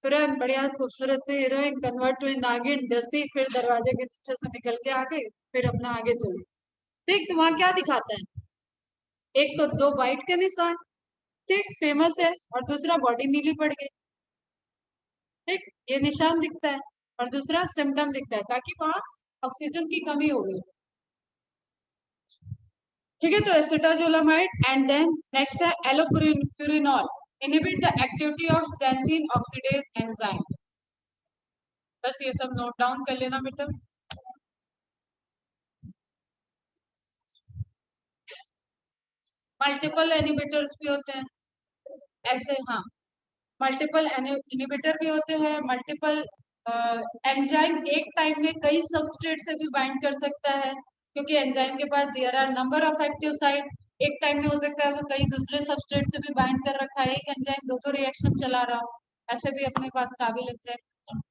तुरंत बढ़िया खूबसूरत से हीरोइन कन्वर्ट हुई नागिन, डसी, फिर दरवाजे के नीचे से निकल के आ गई, फिर अपना आगे चली। ठीक, तो वहां क्या दिखाता है, एक तो दो बाइट के निशान, ठीक, फेमस है, और दूसरा बॉडी नीली पड़ गई, ठीक, ये निशान दिखता है, और दूसरा सिम्टम दिखता है, ताकि वहां ऑक्सीजन की कमी हो गई। ठीक है, तो एसिटाजोलामाइड एंड देन नेक्स्ट है allopurinol, inhibit the activity of xanthine oxidase enzyme. बस ये सब नोट डाउन कर लेना बेटा। मल्टीपल इनहिबिटर्स भी होते हैं ऐसे, हाँ, मल्टीपल इनहिबिटर भी होते हैं, मल्टीपल एंजाइम एक टाइम में कई सबस्ट्रेट से भी बाइंड कर सकता है, क्योंकि एंजाइम के पास there are number of active site, एक टाइम में हो सकता है वो कई दूसरे सबस्ट्रेट से भी बाइंड कर रखा है, एक एंजाइम दो रिएक्शन चला रहा हो, ऐसे भी अपने पास काबिल एंजाइम।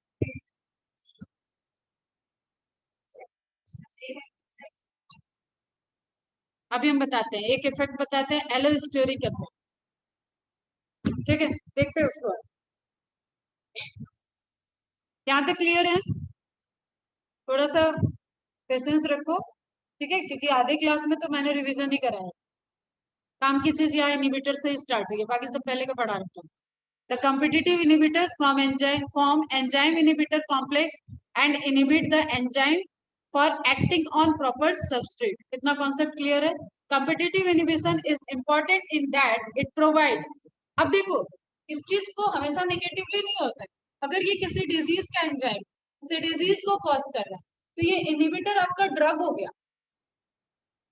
अभी हम बताते हैं, एक इफेक्ट बताते हैं, एलोस्टेरिक इफेक्ट, ठीक है, देखते हैं उसको। यहाँ तक क्लियर है? थोड़ा सा पेशेंस रखो, ठीक है, क्योंकि आधे क्लास में तो मैंने रिवीजन ही कराया, काम की चीज यहाँ इनहिबिटर से ही स्टार्ट हुई है, बाकी सब पहले का पढ़ा रखा हूँ। The competitive inhibitor from enzyme form enzyme inhibitor complex and inhibit the enzyme for acting on proper substrate. इतना कॉन्सेप्ट क्लियर है? Competitive inhibition is important in that it provides, अब देखो इस चीज को हमेशा नेगेटिवली नहीं हो सकता, अगर ये किसी डिजीज का एंजाइम किसी डिजीज को कॉज कर रहा है तो ये इनहिबिटर आपका ड्रग हो गया।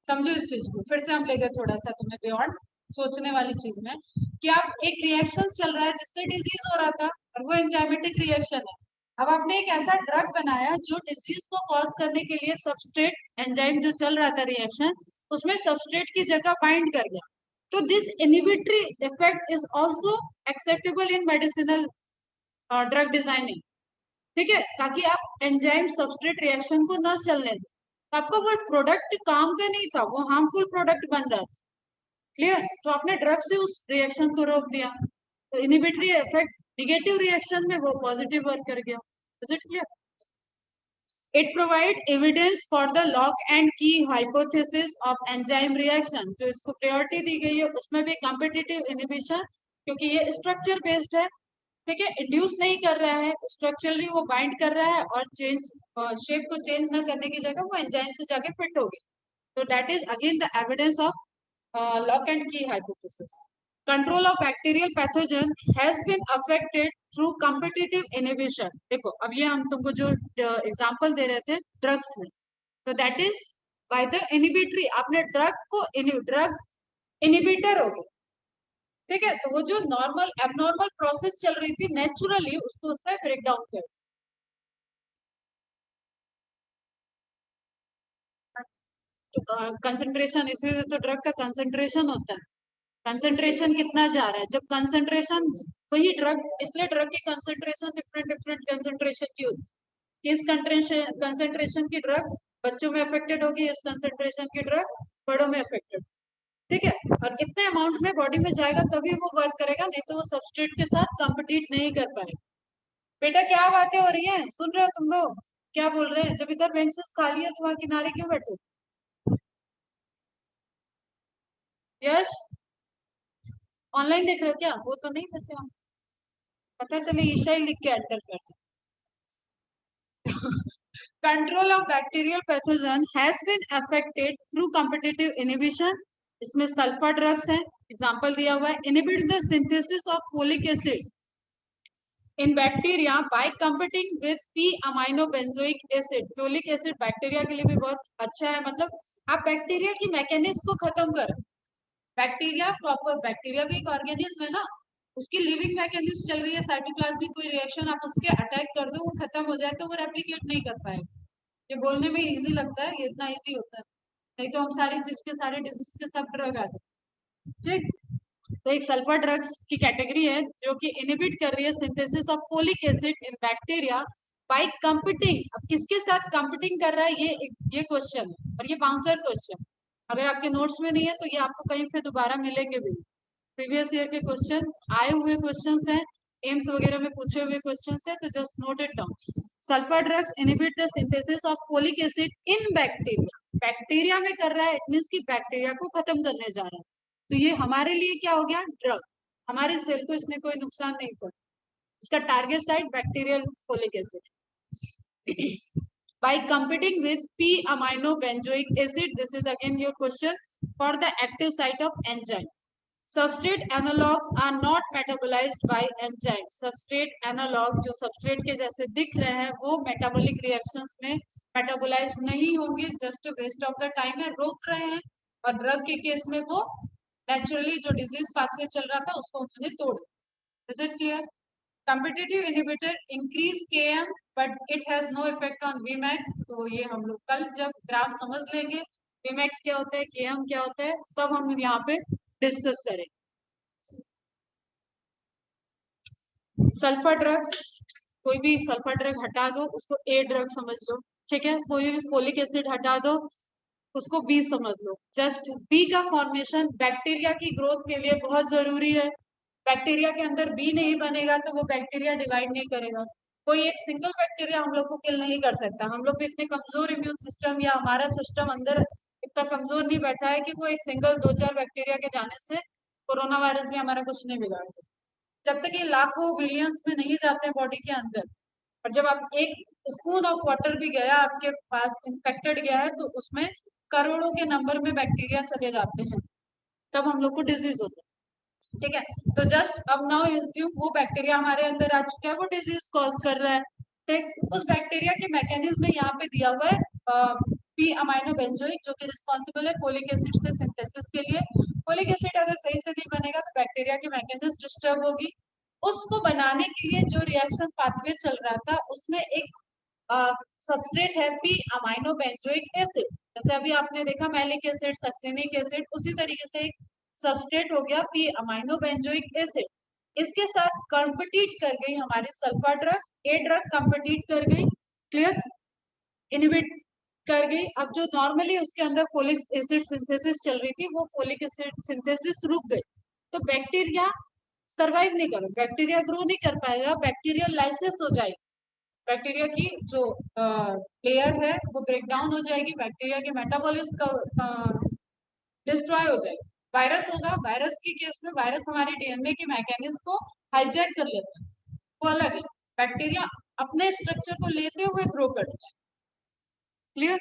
समझो इस चीज को, फिर से हम लेंगे थोड़ा सा तुम्हें बियॉन्ड सोचने वाली चीज में, कि आप एक रिएक्शन चल रहा है जिससे डिजीज हो रहा था और वो एंजाइमेटिक रिएक्शन है, अब आपने एक ऐसा ड्रग बनाया जो डिजीज को कॉज करने के लिए सबस्ट्रेट एंजाइम जो चल रहा था रिएक्शन उसमें सबस्ट्रेट की जगह बाइंड कर गया, तो this inhibitory effect is also acceptable in medicinal drug designing, ठीक है, ताकि आप एंजाइम सबस्ट्रेट रिएक्शन को न चलने दें। आपका वो प्रोडक्ट काम का नहीं था, वो हार्मफुल प्रोडक्ट बन रहा था, क्लियर, तो आपने ड्रग से उस रिएक्शन को रोक दिया, तो इनहिबिटरी इफेक्ट नेगेटिव रिएक्शन में वो पॉजिटिव वर्क कर गया। Is it clear? It provide evidence for the lock and key hypothesis of enzyme reaction, जो इसको प्रायोरिटी दी गई है उसमें भी कॉम्पिटिटिव इनहिबिशन, क्योंकि ये स्ट्रक्चर बेस्ड है, ठीक है, इंड्यूस नहीं कर रहा है, स्ट्रक्चरली वो बाइंड कर रहा है और चेंज शेप को चेंज ना करने की जगह वो एंजाइम से जाके फिट हो गया, तो that is again the evidence of lock and key hypothesis. Control of bacterial pathogen has been affected through competitive inhibition. देखो अब ये हम तुमको जो एग्जांपल दे रहे थे ड्रग्स में, तो that is by the inhibitory, आपने ड्रग को ड्रग इनहिबिटर हो गया, ठीक है, तो वो जो नॉर्मल एबनॉर्मल प्रोसेस चल रही थी नेचुरली उसको उसमें ब्रेक डाउन कर। तो कंसंट्रेशन, इसमें तो ड्रग का कंसंट्रेशन होता है, कंसंट्रेशन कितना जा रहा है, जब कंसंट्रेशन, वही ड्रग, इसलिए ड्रग की कंसंट्रेशन डिफरेंट डिफरेंट कंसंट्रेशन की होती है। इस कंसंट्रेशन की ड्रग बच्चों में अफेक्टेड होगी, इस कंसंट्रेशन की ड्रग बड़ों में अफेक्टेड। ठीक है, और इतने अमाउंट में बॉडी में जाएगा तभी वो वर्क करेगा, नहीं तो वो सबस्ट्रेट के साथ कॉम्पिटिट नहीं कर पाएगा। बेटा क्या बातें हो रही हैं, सुन रहे हो तुम लोग, क्या बोल रहे हैं? जब इधर बेंचेस खाली है तो वहां किनारे क्यों बैठे? यश, ऑनलाइन देख रहे हो क्या? वो तो नहीं वैसे हम, पता चले ईशा ही लिख के एंटर कर सकते। Control of bacterial pathogen has been affected through competitive inhibition. इसमें सल्फर ड्रग्स हैं, एग्जांपल दिया हुआ है, inhibit the synthesis of folic acid in bacteria by competing with p amino benzoic acid। Folic acid bacteria के लिए भी बहुत अच्छा है, मतलब आप बैक्टीरिया की मैकेनिज्म को खत्म कर, बैक्टीरिया प्रॉपर, बैक्टीरिया भी एक ऑर्गेनिज्म है ना, उसकी लिविंग मैकेनिज्म चल रही है, साइटोप्लाज्मिक कोई रिएक्शन आप उसके अटैक कर दो, वो खत्म हो जाए तो वो रेप्लिकेट नहीं कर पाएगा। ये बोलने में इजी लगता है, ये इतना इजी होता है नहीं तो हम सारी चीज के सारे डिजीज के सब ड्रग आ जाते। ठीक, तो एक सल्फर ड्रग्स की कैटेगरी है जो कि इनहिबिट कर रही है synthesis of folic acid in bacteria bye competing. अब किसके साथ कंपीटिंग कर रहा है, ये क्वेश्चन है, और ये बाउंसर क्वेश्चन अगर आपके नोट्स में नहीं है तो ये आपको कहीं पे दोबारा मिलेंगे भी। प्रीवियस ईयर के क्वेश्चन आए हुए क्वेश्चन हैं, एम्स वगैरह में पूछे हुए क्वेश्चन है, तो just note it down. Sulphur drugs inhibit the synthesis of folic acid in bacteria, bacteria में कर रहा है, इट मींस कि बैक्टीरिया को खत्म करने जा रहा है, तो ये हमारे लिए क्या हो गया, ड्रग। हमारे सेल को इसमें कोई नुकसान नहीं पहुंचा, इसका target site bacterial folic acid. by competing with p-amino benzoic acid, this is again your question for the active site of enzyme. Substrate analogs are not metabolized by enzyme। substrate analog जो substrate के जैसे दिख रहे हैं वो metabolic reactions में metabolize नहीं होंगे, just waste of the time है, रोक रहे हैं, और ड्रग के केस में वो नेचुरली जो डिजीज पाथवे चल रहा था उसको उन्होंने तोड़। Is it clear? competitive inhibitor increase km but it has no effect on vmax। तो ये हम लोग कल जब ग्राफ समझ लेंगे vmax क्या होता है, km क्या होता है, तब हम यहाँ पे डिस्कस करें। सल्फर ड्रग, कोई भी सल्फर ड्रग हटा दो उसको ए ड्रग समझ लो, ठीक है, कोई भी फोलिक एसिड हटा दो उसको बी समझ लो। जस्ट बी का फॉर्मेशन बैक्टीरिया की ग्रोथ के लिए बहुत जरूरी है, बैक्टीरिया के अंदर बी नहीं बनेगा तो वो बैक्टीरिया डिवाइड नहीं करेगा, कोई एक सिंगल बैक्टीरिया हम लोग को किल नहीं कर सकता, हम लोग भी इतने कमजोर इम्यून सिस्टम या हमारा सिस्टम अंदर इतना कमजोर नहीं बैठा है कि वो एक सिंगल दो चार बैक्टीरिया के जाने से कोरोना वायरस भी हमारा कुछ नहीं बिगाड़ सकता, जब तक ये लाखों बिलियंस में नहीं जाते बॉडी के अंदर। और जब आप एक स्पून ऑफ वाटर भी गया आपके पास इन्फेक्टेड गया है तो उसमें करोड़ों के नंबर में बैक्टीरिया चले जाते हैं, तब हम लोग को डिजीज होता है। ठीक है, तो जस्ट अब नाउ एज्यूम वो बैक्टीरिया हमारे अंदर आ चुका है, वो डिजीज कॉज कर रहा है। ठीक, उस बैक्टीरिया के मैकेनिज्म में यहाँ पे दिया हुआ है पी अमाइनो बेंजोइक जो कि रिस्पॉन्सिबल है फोलिक एसिड से सिंथेसिस के लिए। फोलिक एसिड अगर सही से नहीं बनेगा तो बैक्टीरिया की मैकेनिज्म डिस्टर्ब होगी, उसको बनाने के लिए जो रिएक्शन पाथवे चल रहा था उसमें एक सबस्ट्रेट है पी अमाइनो बेंजोइक एसिड, जैसे अभी आपने देखा मैलिक एसिड, सक्सेनिक एसिड, उसी तरीके से एक सबस्ट्रेट हो गया पी अमाइनो बेंजोइक एसिड, इसके साथ कॉम्पिटिट कर गई हमारी sulphur drug, a drug compete कर गई, क्लियर, इनहिबिट कर गई। अब जो नॉर्मली उसके अंदर फोलिक एसिड सिंथेसिस चल रही थी वो फोलिक एसिड सिंथेसिस रुक गई, तो बैक्टीरिया सरवाइव नहीं करेगा, बैक्टीरिया ग्रो नहीं कर पाएगा, बैक्टीरिया लाइसिस हो जाएगी, बैक्टीरिया की जो लेयर है वो ब्रेक डाउन हो जाएगी, बैक्टीरिया के मेटाबॉलिज्म डिस्ट्रॉय हो जाएगी। वायरस होगा, वायरस के केस में वायरस हमारे डीएनए के मैकेनिज्म को हाईजैक कर लेता है, वो अलग है, बैक्टीरिया अपने स्ट्रक्चर को लेते हुए ग्रो करता है, क्लियर।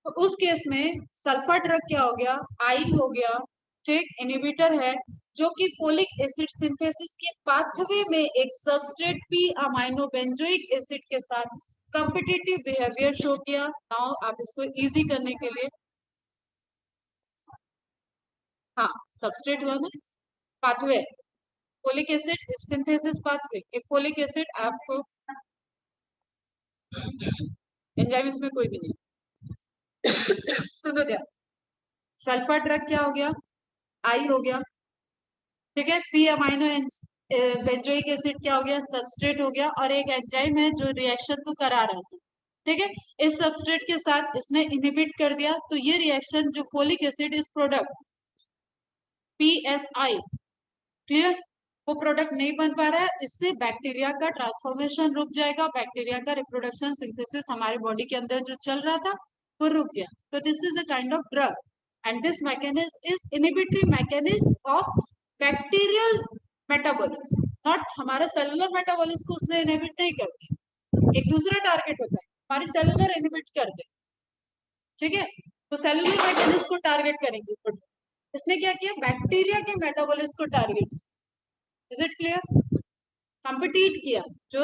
तो उस केस में सल्फर ड्रग क्या हो गया, आई हो गया, ठीक, इनहिबिटर है जो कि फोलिक एसिड सिंथेसिस के पाथवे में एक substrate P amino benzoic acid के साथ कॉम्पिटिटिव बिहेवियर शो किया। नाउ आप इसको इजी करने के लिए, हाँ सबस्ट्रेट हुआ ना, pathway, folic acid synthesis pathway, एक फोलिक एसिड आपको एंजाइम इसमें कोई भी नहीं। सुनो क्या, सल्फर ड्रग क्या हो गया, आई हो गया, ठीक है। पी अमाइनो बेंजोइक एसिड क्या हो गया, सबस्ट्रेट हो गया, और एक एंजाइम है जो रिएक्शन को करा रहा था, ठीक है। इस सबस्ट्रेट के साथ इसने इनहिबिट कर दिया, तो ये रिएक्शन जो फोलिक एसिड इस प्रोडक्ट PSI, क्लियर, वो प्रोडक्ट नहीं बन पा रहा है, इससे बैक्टीरिया का ट्रांसफॉर्मेशन रुक जाएगा, बैक्टीरिया का रिप्रोडक्शन सिंथेसिस हमारे बॉडी के अंदर जो चल रहा था वो रुक गया। तो this is a kind of drug and this mechanism is inhibitory mechanism of bacterial metabolism, not हमारा सेलुलर मेटाबॉलिज्म को उसने इनहिबिट नहीं कर दिया। एक दूसरा टारगेट होता है हमारी सेलुलर इनहिबिट कर दे, ठीक है। तो सेलुलर मैकेनिज्म को टारगेट करेंगे, इसने क्या किया, बैक्टीरिया के मेटाबॉलिज्म को टारगेट किया। इज इट क्लियर, कॉम्पिटिट किया, जो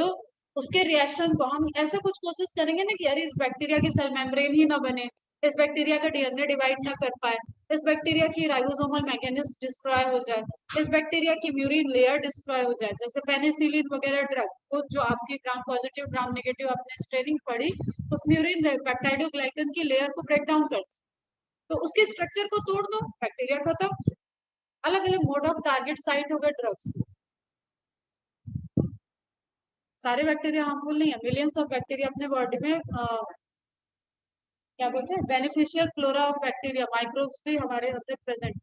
उसके रिएक्शन को हम ऐसा कुछ कोशिश करेंगे ना कि यार इस बैक्टीरिया की सेल मेम्ब्रेन ही ना बने, इस बैक्टीरिया का डीएनए डिवाइड ना कर पाए, इस बैक्टीरिया की राइबोसोमल मैकेनिज्म डिस्ट्रॉय हो जाए, इस बैक्टीरिया की म्यूरिन लेयर डिस्ट्रॉय हो जाए, जैसे पेनिसिलिन वगैरह ड्रग, वो जो आपकी ग्राम पॉजिटिव ग्राम नेगेटिव आपने स्ट्रेनिंग पढ़ी, उस म्यूरिन पेप्टाइडोग्लाइकन की लेयर को ब्रेक डाउन कर, तो उसके स्ट्रक्चर को तोड़ दो, बैक्टीरिया खत्म। अलग अलग मोड ऑफ टारगेट साइट हो गए ड्रग्स, सारे बैक्टीरिया हार्मफुल नहीं है, मिलियंस ऑफ बैक्टीरिया अपने बॉडी में क्या बोलते हैं, beneficial flora of bacteria microbes भी हमारे अंदर प्रेजेंट,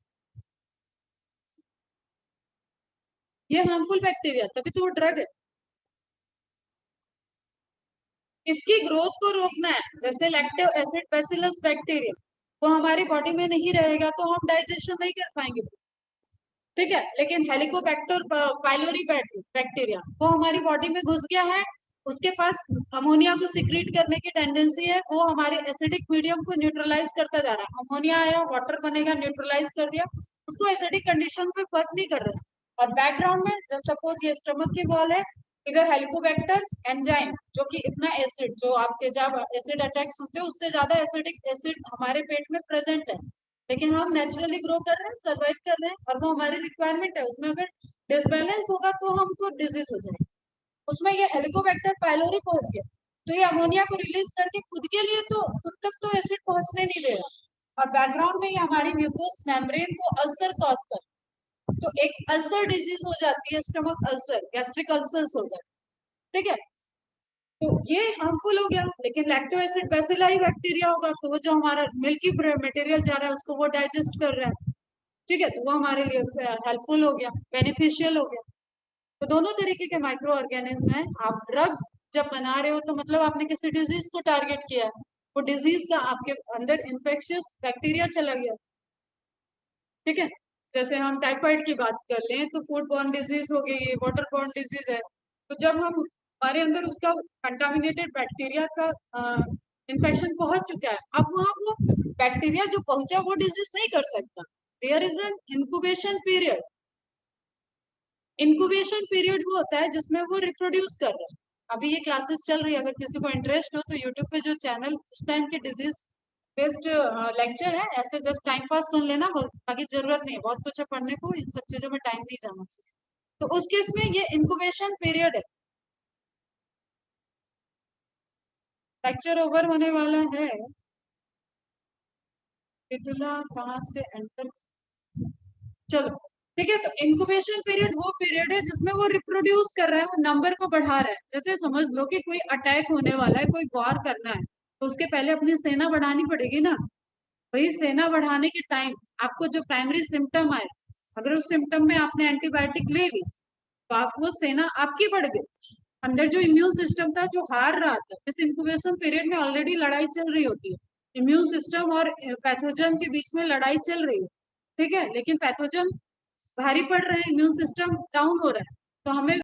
ये हार्मफुल बैक्टीरिया, तभी तो वो ड्रग है। इसकी ग्रोथ को रोकना है, जैसे लैक्टिक एसिड बैसिलस बैक्टीरिया, वो हमारी बॉडी में नहीं रहेगा तो हम डाइजेशन नहीं कर पाएंगे, ठीक है। लेकिन हेलिकोबैक्टर पाइलोरी बैक्टीरिया वो हमारी बॉडी में घुस गया है, उसके पास अमोनिया को सिक्रीट करने की टेंडेंसी है, वो हमारे एसिडिक मीडियम को न्यूट्रलाइज करता जा रहा है, अमोनिया आया वाटर बनेगा न्यूट्रलाइज कर दिया, उसको एसिडिक कंडीशन में फर्क नहीं कर रहा है। और बैकग्राउंड में जस्ट सपोज ये स्टमक की वॉल है, इधर हेलिकोबैक्टर एंजाइम जो कि इतना एसिड, जो आपके जब एसिड अटैक्स होते हैं उससे ज्यादा एसिडिक एसिड हमारे पेट में प्रेजेंट है, लेकिन हम नेचुरली ग्रो कर रहे हैं, सर्वाइव कर रहे हैं, और वो हमारी रिक्वायरमेंट है, उसमें अगर डिसबैलेंस होगा तो हमको डिजीज हो जाएगी। उसमें ये हेलिकोबैक्टर पाइलोरी पहुंच गया, तो ये अमोनिया को रिलीज करके खुद के लिए तो खुद तक तो एसिड पहुंचने नहीं दे रहा, और बैकग्राउंड में ये हमारी म्यूकोस मेम्ब्रेन को अल्सर कॉज कर, तो एक अल्सर डिजीज हो जाती है, स्टमक अल्सर, गैस्ट्रिक अल्सर्स हो जाते, ठीक है। तो ये हार्मफुल हो गया, लेकिन लैक्टो एसिड बैसिलाई बैक्टीरिया होगा तो वो जो हमारा मिल्की मटेरियल जा रहा है उसको वो डाइजेस्ट कर रहा है, ठीक है, तो वो हमारे लिए हेल्पफुल हो गया, बेनिफिशियल हो गया। तो दोनों तरीके के माइक्रो ऑर्गेनिज्म हैं। आप ड्रग जब बना रहे हो तो मतलब आपने किसी डिजीज को टारगेट किया है, वो डिजीज का आपके अंदर इन्फेक्शियस बैक्टीरिया चला गया, ठीक है। जैसे हम टाइफाइड की बात कर लें तो फूड बॉर्न डिजीज हो गई, वाटर बॉर्न डिजीज है, तो जब हम हमारे अंदर उसका कंटामिनेटेड बैक्टीरिया का इन्फेक्शन पहुंच चुका है, अब वहां वो बैक्टीरिया जो पहुंचा वो डिजीज नहीं कर सकता, there is an incubation period. Incubation period वो होता है जिसमें वो रिप्रोड्यूस कर रहा है। अभी ये क्लासेस चल रही है, अगर किसी को इंटरेस्ट हो तो यूट्यूब पे जो चैनल इस टाइम के डिजीज बेस्ड लेक्चर है, ऐसे जस्ट टाइम पास सुन लेना, बाकी जरूरत नहीं है, बहुत कुछ है पढ़ने को, इन सब चीजों में टाइम नहीं जाना चाहिए। तो उस केस में ये इंक्यूबेशन पीरियड है। लेक्चर ओवर होने वाला है, मिथुला कहाँ से एंटर, चलो ठीक है। तो इंक्यूबेशन पीरियड वो पीरियड है जिसमें वो रिप्रोड्यूस कर रहा है, वो नंबर को बढ़ा रहा है। जैसे समझ लो कि कोई अटैक होने वाला है, कोई वॉर करना है, तो उसके पहले अपनी सेना बढ़ानी पड़ेगी ना, वही सेना बढ़ाने के टाइम आपको जो प्राइमरी सिम्टम आए, अगर उस सिम्टम में आपने एंटीबायोटिक ले ली तो आप वो सेना आपकी बढ़ गई, अंदर जो इम्यून सिस्टम था जो हार रहा था, इस इंक्यूबेशन पीरियड में ऑलरेडी लड़ाई चल रही होती है, इम्यून सिस्टम और पैथोजन के बीच में लड़ाई चल रही है, ठीक है, लेकिन पैथोजन भारी पड़ रहे हैं, इम्यून सिस्टम डाउन हो रहा है, तो हमें